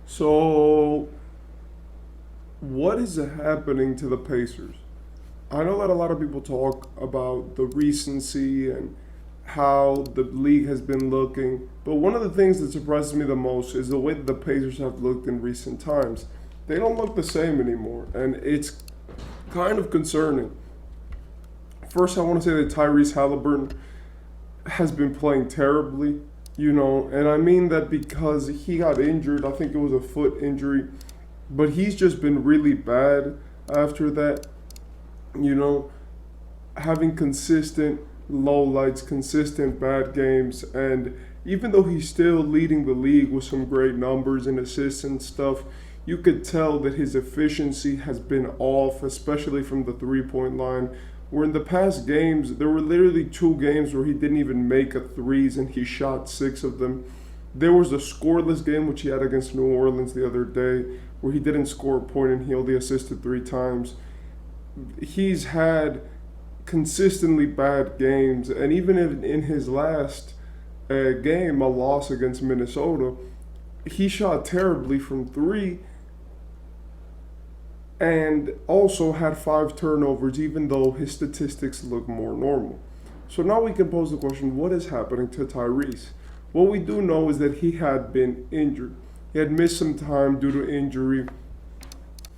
So, what is happening to the Pacers? I know that a lot of people talk about the recency and how the league has been looking, but one of the things that surprises me the most is the way that the Pacers have looked in recent times. They don't look the same anymore, and it's kind of concerning. First, I want to say that Tyrese Halliburton has been playing terribly, and I mean that because he got injured. I think it was a foot injury, but he's just been really bad after that, you know, having consistent low lights, consistent bad games, and even though he's still leading the league with some great numbers and assists and stuff, you could tell that his efficiency has been off, especially from the 3 point line. Where in the past games, there were literally 2 games where he didn't even make a threes and he shot 6 of them. There was a scoreless game which he had against New Orleans the other day where he didn't score a point and he only assisted 3 times. He's had consistently bad games, and even in his last game, a loss against Minnesota, he shot terribly from three and also had 5 turnovers, even though his statistics look more normal. So now we can pose the question, what is happening to Tyrese? What we do know is that he had been injured. He had missed some time due to injury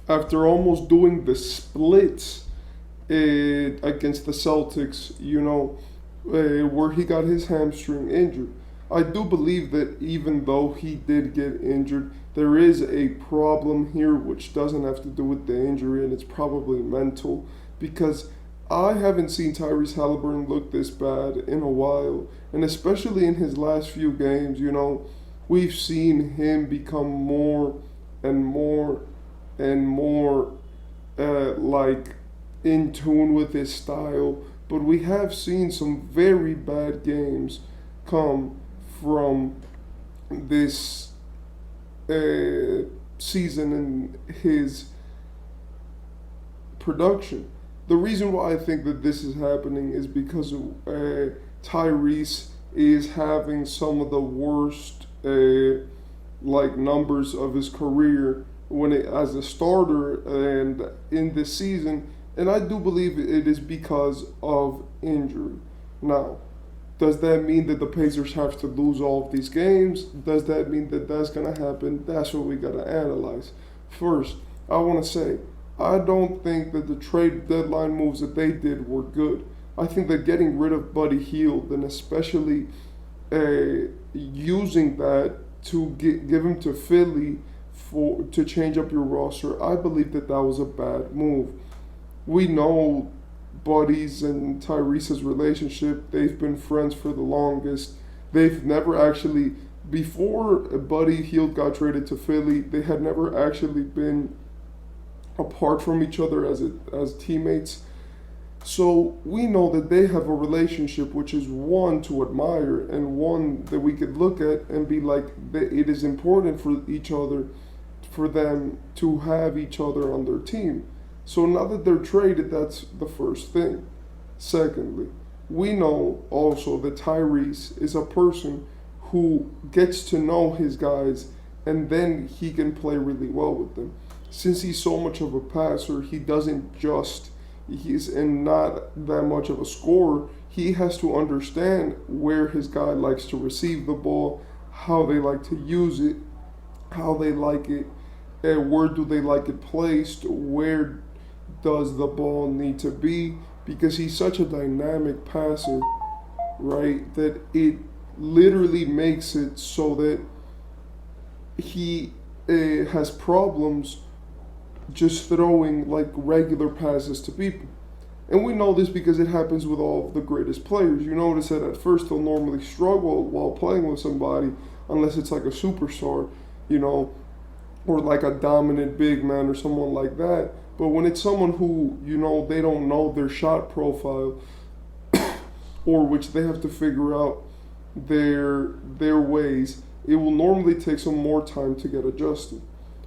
after almost doing the splits against the Celtics, where he got his hamstring injured. I do believe that even though he did get injured, there is a problem here which doesn't have to do with the injury, and it's probably mental, because I haven't seen Tyrese Halliburton look this bad in a while, and especially in his last few games, we've seen him become more and more and more like in tune with his style, but we have seen some very bad games come from this season and his production. The reason why I think that this is happening is because Tyrese is having some of the worst numbers of his career as a starter and in this season, and I do believe it is because of injury. Now, does that mean that the Pacers have to lose all of these games? Does that mean that that's going to happen? That's what we got to analyze. First, I want to say, I don't think that the trade deadline moves that they did were good. I think that getting rid of Buddy Hield and especially using that to give him to Philly to change up your roster, I believe that that was a bad move. We know Buddy's and Tyrese's relationship. They've been friends for the longest. They've never actually, before Buddy Hield got traded to Philly, they had never actually been apart from each other as teammates. So we know that they have a relationship which is one to admire and one that we could look at and be like, it is important for each other, for them to have each other on their team. So now that they're traded, that's the first thing. Secondly, we know also that Tyrese is a person who gets to know his guys and then he can play really well with them. Since he's so much of a passer, he's and not that much of a scorer, he has to understand where his guy likes to receive the ball, how they like to use it, how they like it, and where do they like it placed, where does the ball need to be, because he's such a dynamic passer, right, that it literally makes it so that he has problems just throwing like regular passes to people. And we know this because it happens with all of the greatest players. You notice that at first they'll normally struggle while playing with somebody unless it's like a superstar, or like a dominant big man or someone like that. But when it's someone who, they don't know their shot profile or which they have to figure out their ways, it will normally take some more time to get adjusted.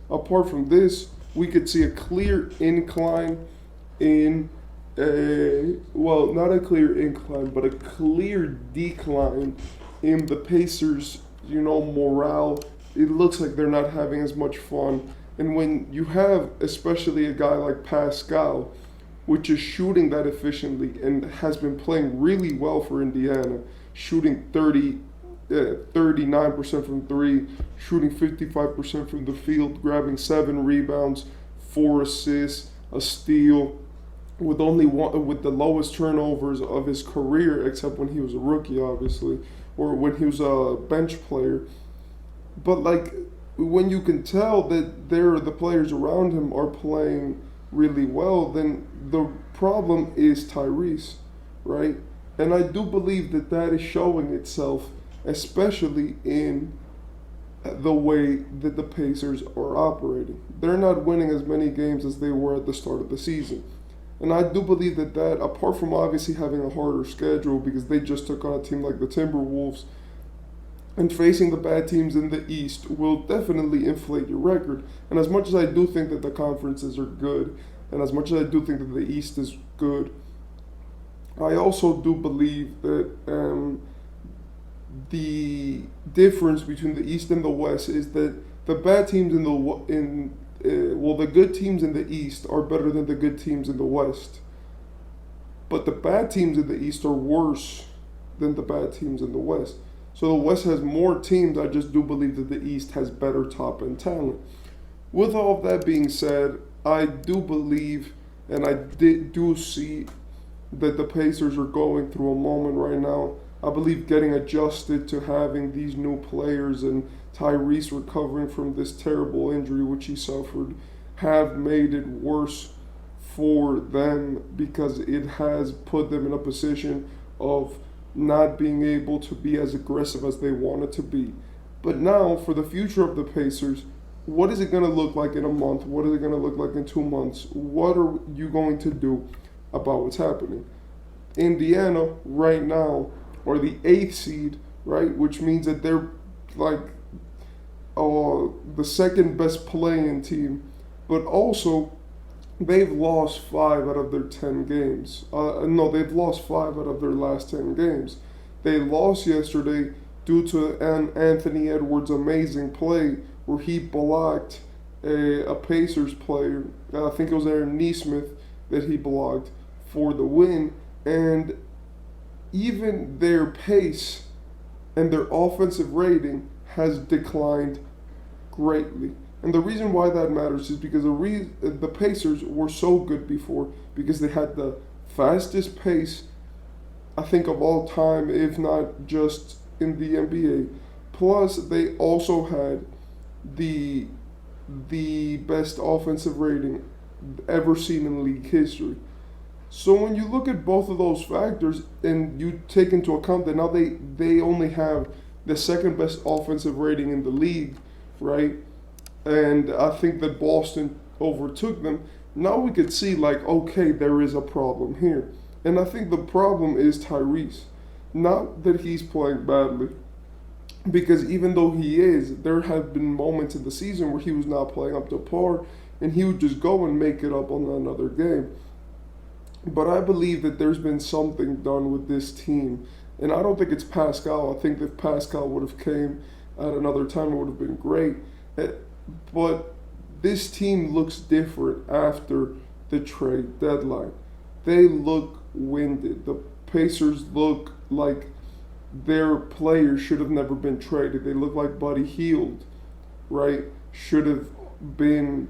Apart from this, we could see a clear incline not a clear incline, but a clear decline in the Pacers, morale it looks like they're not having as much fun. And when you have, especially a guy like Pascal, which is shooting that efficiently and has been playing really well for Indiana, shooting 39% from three, shooting 55% from the field, grabbing 7 rebounds, 4 assists, a steal, with only one, with the lowest turnovers of his career, except when he was a rookie, obviously, or when he was a bench player. But like when you can tell that the players around him are playing really well, then the problem is Tyrese, right? And I do believe that that is showing itself, especially in the way that the Pacers are operating. They're not winning as many games as they were at the start of the season. And I do believe that apart from obviously having a harder schedule because they just took on a team like the Timberwolves, and facing the bad teams in the East will definitely inflate your record. And as much as I do think that the conferences are good, and as much as I do think that the East is good, I also do believe that the difference between the East and the West is that the bad teams the good teams in the East are better than the good teams in the West. But the bad teams in the East are worse than the bad teams in the West. So the West has more teams. I just do believe that the East has better top end talent. With all of that being said, I do believe and I do see that the Pacers are going through a moment right now. I believe getting adjusted to having these new players and Tyrese recovering from this terrible injury which he suffered have made it worse for them because it has put them in a position of not being able to be as aggressive as they wanted to be. But now, for the future of the Pacers, what is it going to look like in a month? What is it going to look like in 2 months? What are you going to do about what's happening? Indiana, right now, are the 8th seed, right? Which means that they're like the second best playing team. But also, they've lost 5 out of their 10 games. No, they've lost 5 out of their last 10 games. They lost yesterday due to an Anthony Edwards' amazing play where he blocked a Pacers player. I think it was Aaron Nesmith that he blocked for the win. And even their pace and their offensive rating has declined greatly. And the reason why that matters is because the Pacers were so good before because they had the fastest pace, I think, of all time, if not just in the NBA. Plus, they also had the best offensive rating ever seen in league history. So when you look at both of those factors and you take into account that now they only have the second best offensive rating in the league, right? And I think that Boston overtook them. Now we could see, like, okay, there is a problem here. And I think the problem is Tyrese. Not that he's playing badly, because even though he is, there have been moments in the season where he was not playing up to par, and he would just go and make it up on another game. But I believe that there's been something done with this team. And I don't think it's Pascal. I think that if Pascal would have came at another time, it would have been great. But this team looks different after the trade deadline. They look winded. The Pacers look like their players should have never been traded. They look like Buddy Hield, right? Should have been,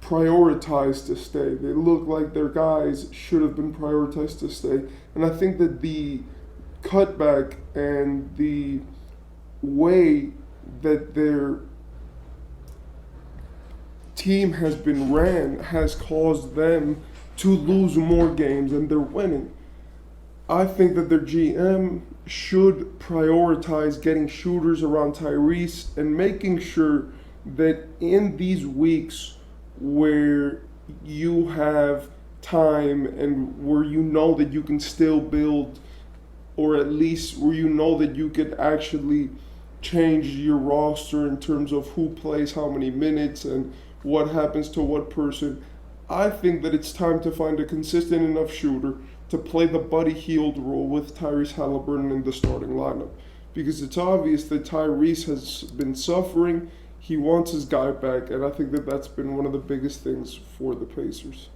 prioritized to stay. They look like their guys should have been prioritized to stay. And I think that the cutback and the way that their team has been ran has caused them to lose more games than they're winning. I think that their GM should prioritize getting shooters around Tyrese and making sure that in these weeks where you have time and where you know that you can still build, or at least where you know that you could actually change your roster in terms of who plays how many minutes and what happens to what person. I think that it's time to find a consistent enough shooter to play the Buddy Hield role with Tyrese Halliburton in the starting lineup. Because it's obvious that Tyrese has been suffering. He wants his guy back, and I think that that's been one of the biggest things for the Pacers.